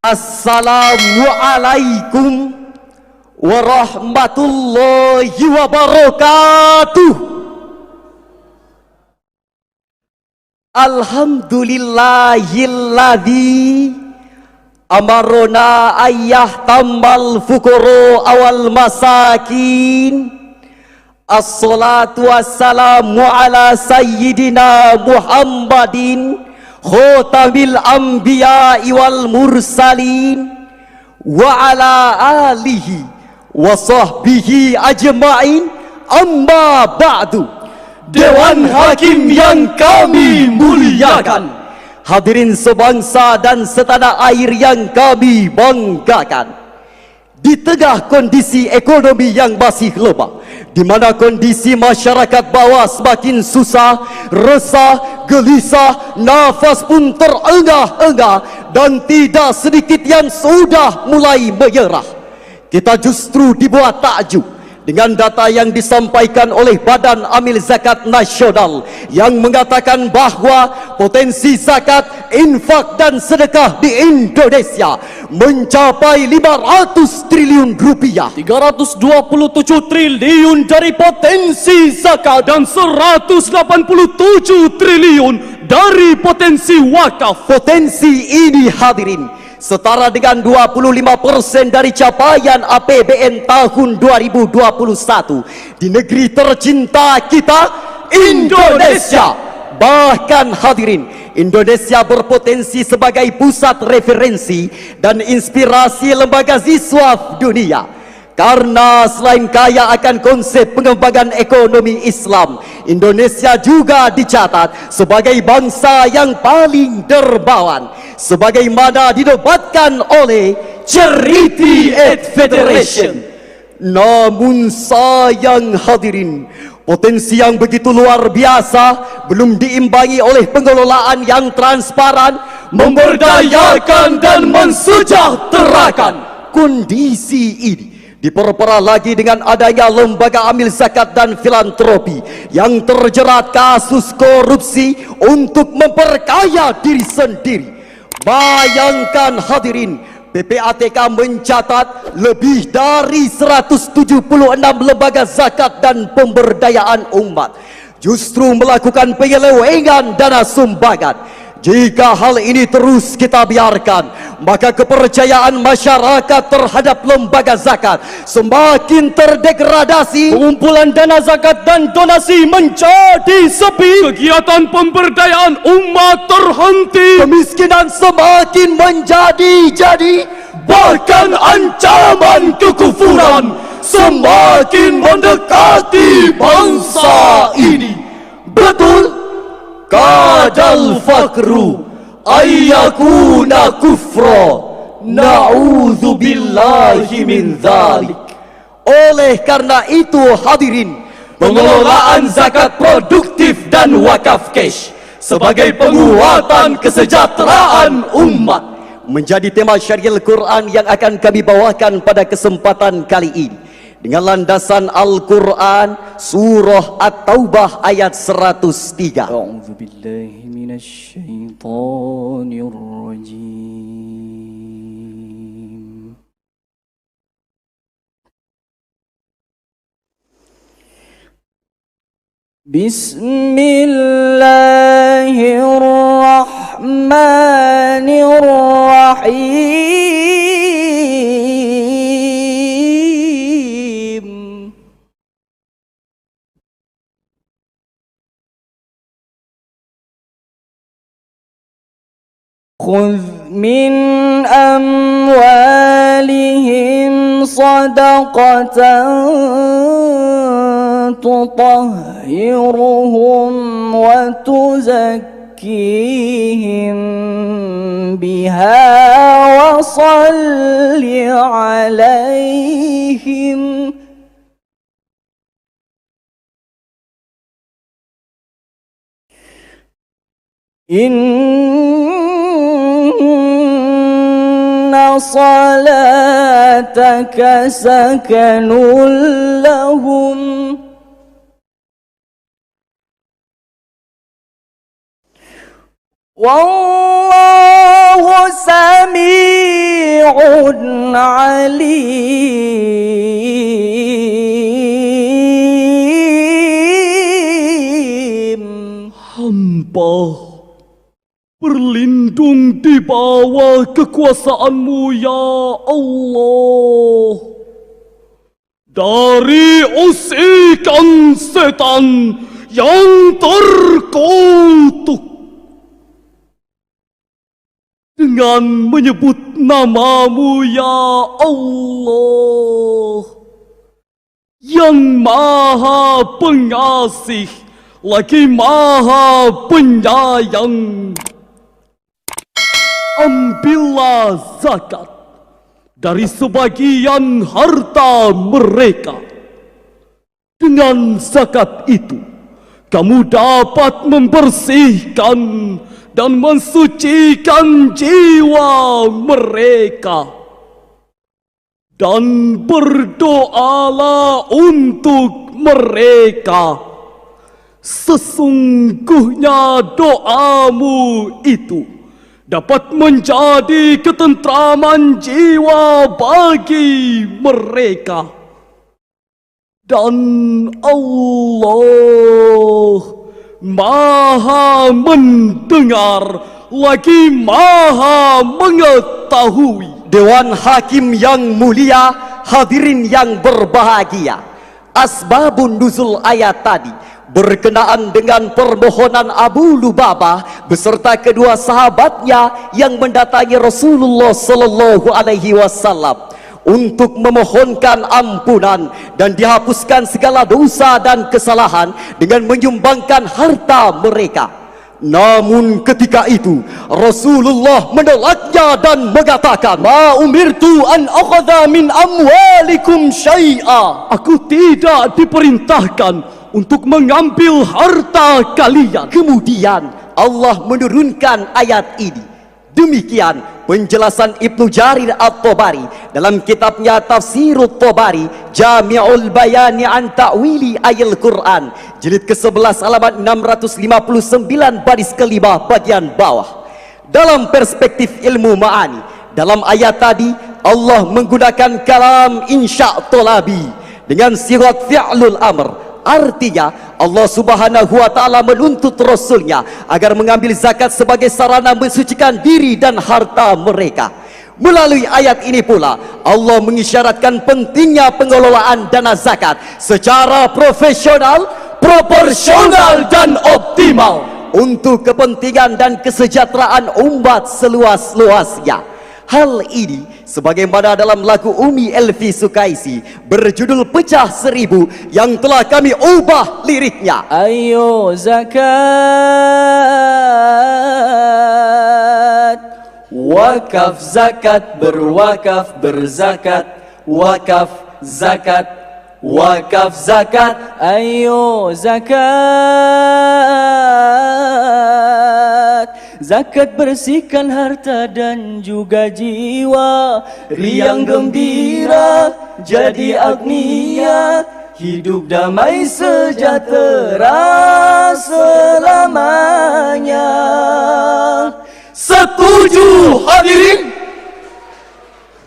Assalamualaikum warahmatullahi wabarakatuh. Alhamdulillahilladzi amarona ayah tambal fukuro awal masakin. Assalatu wassalamu ala sayyidina Muhammadin khotamil anbiya wal mursalin wa ala alihi wa sahbihi ajma'in. Amma ba'du. Dewan Hakim yang kami muliakan, hadirin sebangsa dan setanah air yang kami banggakan, di tengah kondisi ekonomi yang masih lemah, di mana kondisi masyarakat bawah semakin susah, resah, gelisah, nafas pun terengah-engah dan tidak sedikit yang sudah mulai menyerah, kita justru dibuat takjub dengan data yang disampaikan oleh Badan Amil Zakat Nasional yang mengatakan bahawa potensi zakat, infak dan sedekah di Indonesia mencapai 500 triliun rupiah. 327 triliun dari potensi zakat dan 187 triliun dari potensi wakaf. Potensi ini, hadirin, setara dengan 25% dari capaian APBN tahun 2021 di negeri tercinta kita, Indonesia. Bahkan, hadirin, Indonesia berpotensi sebagai pusat referensi dan inspirasi lembaga siswa dunia. Karena selain kaya akan konsep pengembangan ekonomi Islam, Indonesia juga dicatat sebagai bangsa yang paling dermawan, sebagaimana dinobatkan oleh Charity Aid Federation. Namun sayang, hadirin, potensi yang begitu luar biasa belum diimbangi oleh pengelolaan yang transparan, memberdayakan dan mensejahterakan. Kondisi ini diperparah lagi dengan adanya lembaga amil zakat dan filantropi yang terjerat kasus korupsi untuk memperkaya diri sendiri. Bayangkan, hadirin, PPATK mencatat lebih dari 176 lembaga zakat dan pemberdayaan umat justru melakukan penyelewengan dana sumbangan. Jika hal ini terus kita biarkan, maka kepercayaan masyarakat terhadap lembaga zakat semakin terdegradasi. Pengumpulan dana zakat dan donasi menjadi sepi. Kegiatan pemberdayaan umat terhenti. Kemiskinan semakin menjadi-jadi. Bahkan ancaman kekufuran semakin mendekati bangsa ini. Betul, kadal fakru ayyakuna kufra, na'udzubillahi min dzalik. Oleh karena itu, hadirin, pengelolaan zakat produktif dan wakaf cash sebagai penguatan kesejahteraan umat menjadi tema syariah Al-Quran yang akan kami bawakan pada kesempatan kali ini dengan landasan Al-Quran surah At-Taubah ayat 103. A'udzubillahi minasyaitonirrajim. Bismillahirrahmanirrahim. Khudh min amwalihim sadaqatan tutahhiruhum wa tuzakkihim biha wa salli alaihim. Inna salataka sakanun lahum wallahu sami'un berlindung di bawah kekuasaan-Mu ya Allah dari usikan setan yang terkutuk. Dengan menyebut nama-Mu ya Allah yang Maha Pengasih lagi Maha Penyayang, ambillah zakat dari sebagian harta mereka. Dengan zakat itu kamu dapat membersihkan dan mensucikan jiwa mereka. Dan berdoalah untuk mereka. Sesungguhnya doamu itu dapat menjadi ketentraman jiwa bagi mereka. Dan Allah Maha mendengar lagi Maha mengetahui. Dewan Hakim yang mulia, hadirin yang berbahagia, asbabun nuzul ayat tadi berkenaan dengan permohonan Abu Lubabah beserta kedua sahabatnya yang mendatangi Rasulullah sallallahu alaihi wasallam untuk memohonkan ampunan dan dihapuskan segala dosa dan kesalahan dengan menyumbangkan harta mereka. Namun ketika itu Rasulullah menolaknya dan mengatakan, "Ma umirtu an akhadha min amwalikum syai'a." Aku tidak diperintahkan untuk mengambil harta kalian. Kemudian Allah menurunkan ayat ini. Demikian penjelasan Ibnu Jarir At-Tabari dalam kitabnya Tafsirut Tabari, Jami'ul Bayani an Ta'wili Ayil Quran, jilid ke-11 halaman 659 baris kelima bagian bawah. Dalam perspektif ilmu ma'ani, dalam ayat tadi Allah menggunakan kalam insya' tolabi dengan sirat fi'lul amr. Artinya Allah subhanahu wa ta'ala menuntut Rasulnya agar mengambil zakat sebagai sarana mensucikan diri dan harta mereka. Melalui ayat ini pula Allah mengisyaratkan pentingnya pengelolaan dana zakat secara profesional, proporsional dan optimal untuk kepentingan dan kesejahteraan umat seluas-luasnya. Hal ini sebagaimana dalam lagu Umi Elvi Sukaisi berjudul Pecah Seribu yang telah kami ubah liriknya. Ayo zakat, Wakaf zakat, berwakaf berzakat, wakaf zakat, wakaf zakat. ayo zakat. Zakat bersihkan harta dan juga jiwa, riang gembira jadi agnia, hidup damai sejahtera selamanya. Setuju hadirin?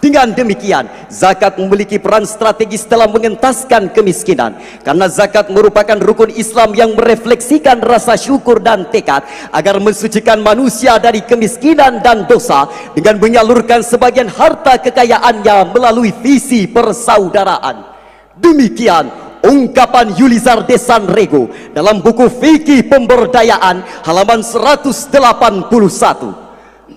Dengan demikian, zakat memiliki peran strategis dalam mengentaskan kemiskinan. Karena zakat merupakan rukun Islam yang merefleksikan rasa syukur dan tekad agar mensucikan manusia dari kemiskinan dan dosa dengan menyalurkan sebagian harta kekayaannya melalui visi persaudaraan. Demikian ungkapan Yulizar Desanrego dalam buku Fikih Pemberdayaan halaman 181.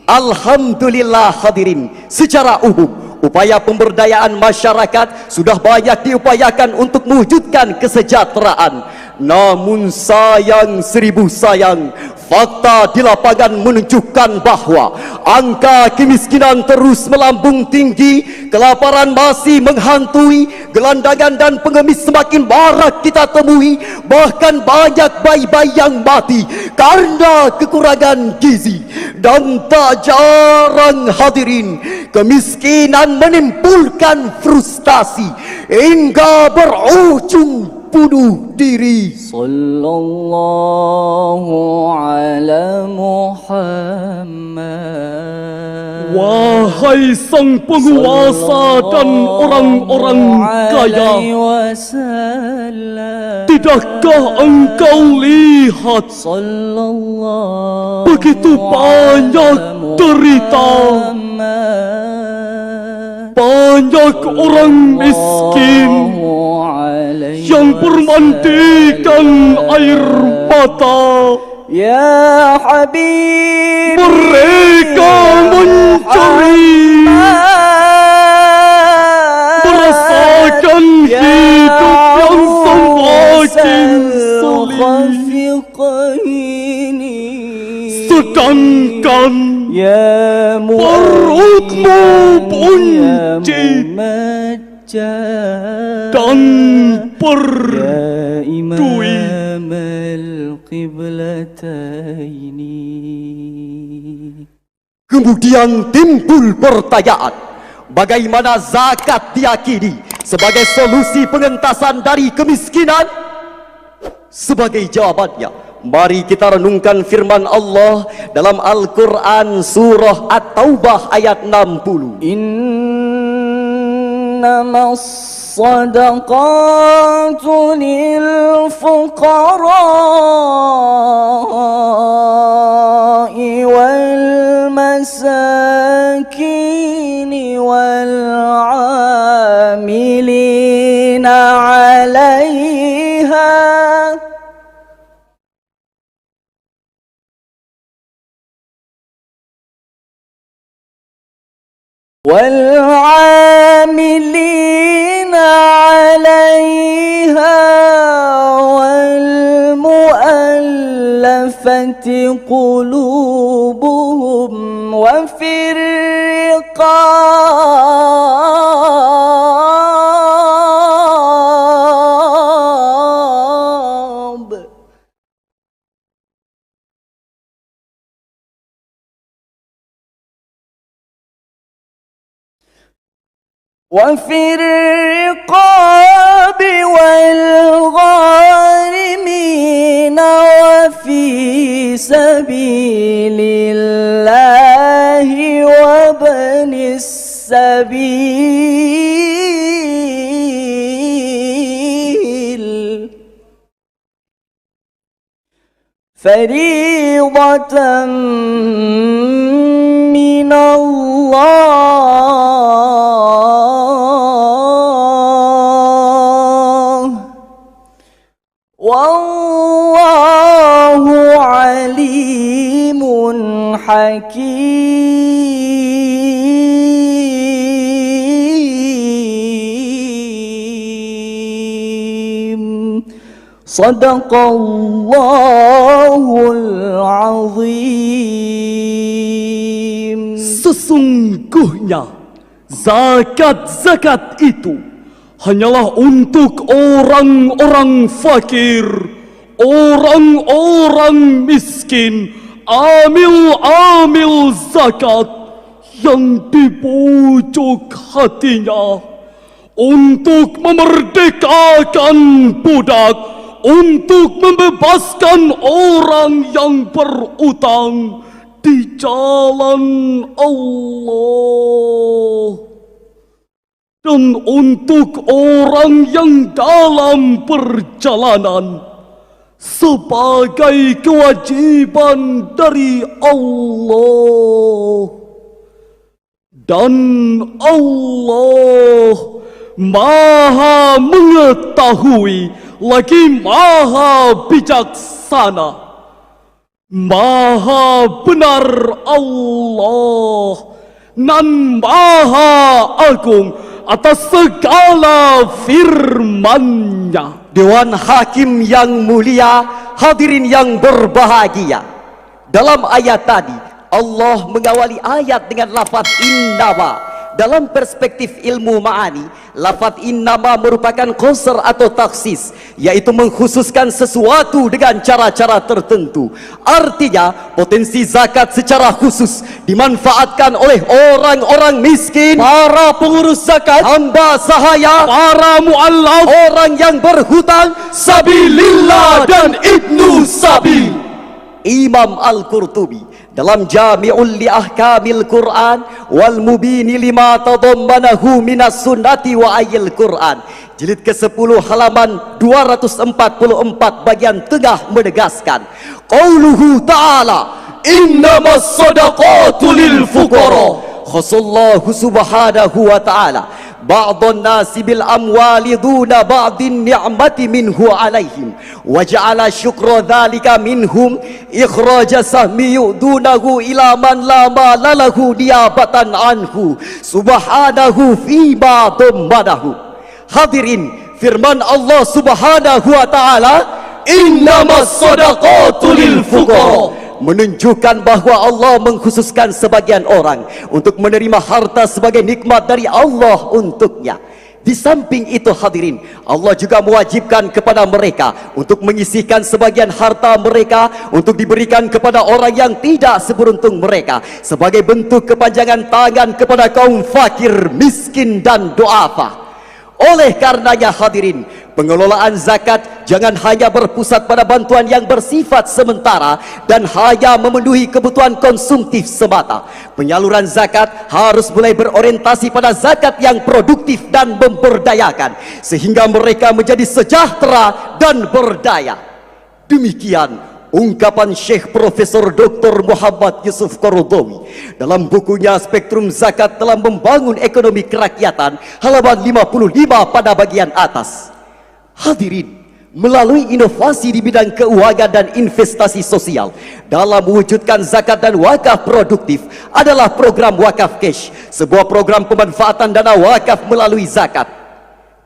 Alhamdulillah hadirin, secara umum upaya pemberdayaan masyarakat sudah banyak diupayakan untuk mewujudkan kesejahteraan. Namun sayang seribu sayang, fakta di lapangan menunjukkan bahwa angka kemiskinan terus melambung tinggi, kelaparan masih menghantui, gelandangan dan pengemis semakin marak kita temui, bahkan banyak bayi-bayi yang mati karena kekurangan gizi. Dan tak jarang hadirin, kemiskinan menimbulkan frustasi hingga berujung bunuh diri. Sallallahu ala Muhammad. Wahai sang penguasa dan orang-orang kaya, Tidakkah engkau lihat Sallallahu begitu banyak derita, banyak orang miskin yang bermandikan air mata. Ya Habib, Mereka mencari, merasakan hidup yang semakin sulit. Sedangkan Ya perutmu buncit dan berdui. Kemudian timbul pertanyaan, bagaimana zakat diyakini sebagai solusi pengentasan dari kemiskinan? Sebagai jawabannya, mari kita renungkan firman Allah dalam Al-Quran surah At-Taubah ayat 60. Innamas sadaqatu lil fuqara'i wal masakin wal 'amilina 'alayha والعاملين عليها والمؤلفة قلوبهم وفي الرقاب والغارمين وفي سبيل الله وابن السبيل فريضة من الله والله عليم حكيم صدق الله العظيم. Sesungguhnya zakat-zakat itu hanyalah untuk orang-orang fakir, orang-orang miskin, amil-amil zakat yang di pucuk hatinya, untuk memerdekakan budak, untuk membebaskan orang yang berutang di jalan Allah, dan untuk orang yang dalam perjalanan sebagai kewajiban dari Allah. Dan Allah Maha mengetahui lagi Maha bijaksana, Maha benar Allah nan Maha agung atas segala firman-Nya. Dewan Hakim yang mulia, hadirin yang berbahagia. Dalam ayat tadi, Allah mengawali ayat dengan lafaz innama. Dalam perspektif ilmu ma'ani, lafaz innama merupakan qasr atau taksis, yaitu mengkhususkan sesuatu dengan cara-cara tertentu. Artinya, potensi zakat secara khusus dimanfaatkan oleh orang-orang miskin, para pengurus zakat, hamba sahaya, para mu'allaf, orang yang berhutang, sabilillah dan ibnu sabil. Imam Al-Qurtubi dalam Jami'ul li Ahkamil Quran wal Mubini lima tadammanahu minas sunnati wa ayil Quran, jilid ke-10 halaman 244 bagian tengah menegaskan qauluhu ta'ala innamas sadaqatu lil fuqara, khasallahu subhanahu wa ta'ala ba'dhan nasi bil amwali duna ba'din ni'mati minhu alaihim wa ja'ala syukra dhalika minhum ikhraja sahmi yu'dunahu ila man la mala lahu niyabatan anhu subhanahu fima dhammanahu. Hadirin, firman Allah subhanahu wa ta'ala innamas sadaqatu lil fuqara menunjukkan bahawa Allah mengkhususkan sebagian orang untuk menerima harta sebagai nikmat dari Allah untuknya. Di samping itu hadirin, Allah juga mewajibkan kepada mereka untuk menyisihkan sebagian harta mereka untuk diberikan kepada orang yang tidak seberuntung mereka sebagai bentuk kepanjangan tangan kepada kaum fakir, miskin dan du'afa. Oleh karenanya hadirin, pengelolaan zakat jangan hanya berpusat pada bantuan yang bersifat sementara dan hanya memenuhi kebutuhan konsumtif semata. Penyaluran zakat harus mulai berorientasi pada zakat yang produktif dan memberdayakan sehingga mereka menjadi sejahtera dan berdaya. Demikian ungkapan Syekh Profesor Dr. Muhammad Yusuf Qaradawi dalam bukunya Spektrum Zakat dalam Membangun Ekonomi Kerakyatan halaman 55 pada bagian atas. Hadirin, melalui inovasi di bidang keuangan dan investasi sosial dalam mewujudkan zakat dan wakaf produktif adalah program Wakaf Cash, sebuah program pemanfaatan dana wakaf melalui zakat.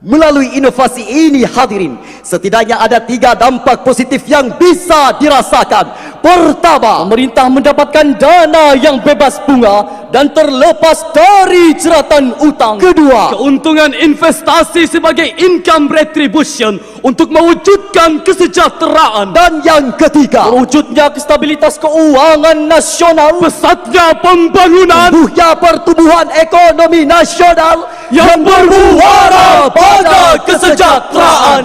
Melalui inovasi ini hadirin, setidaknya ada 3 dampak positif yang bisa dirasakan. Pertama, pemerintah mendapatkan dana yang bebas bunga dan terlepas dari jeratan utang. Kedua, Keuntungan investasi sebagai income retribution untuk mewujudkan kesejahteraan. dan yang ketiga, Wujudnya stabilitas keuangan nasional, Pesatnya pembangunan tumbuhnya pertumbuhan ekonomi nasional yang bermuara pada kesejahteraan.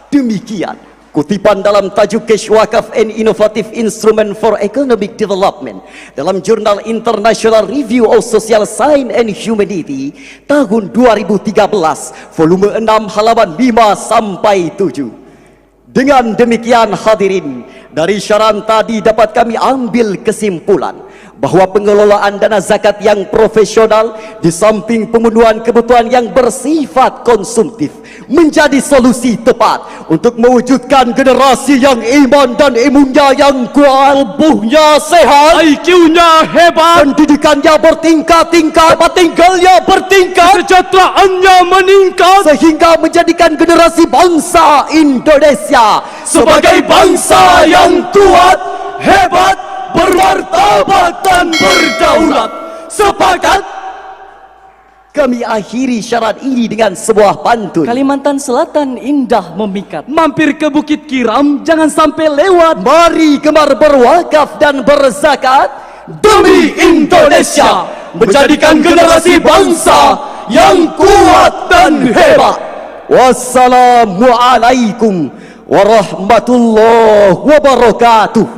Demikian kutipan dalam tajuk Cash Wakaf and Innovative Instrument for Economic Development dalam Jurnal International Review of Social Science and Humanity tahun 2013 volume 6 halaman 5 sampai 7. Dengan demikian hadirin, dari syarat tadi dapat kami ambil kesimpulan bahawa pengelolaan dana zakat yang profesional di samping pemenuhan kebutuhan yang bersifat konsumtif menjadi solusi tepat untuk mewujudkan generasi yang iman dan imunnya yang kuat, tubuhnya sehat, IQ-nya hebat, pendidikannya bertingkat-tingkat, tempat tinggalnya bertingkat, kesejahteraannya meningkat, sehingga menjadikan generasi bangsa Indonesia sebagai bangsa yang kuat, hebat, bermartabat dan berdaulat. Sepakat? Kami akhiri syarat ini dengan sebuah pantun. Kalimantan Selatan indah memikat. Mampir ke Bukit Kiram, jangan sampai lewat. Mari gemar berwakaf dan berzakat Demi Indonesia, menjadikan generasi bangsa yang kuat dan hebat. Wassalamualaikum warahmatullahi wabarakatuh.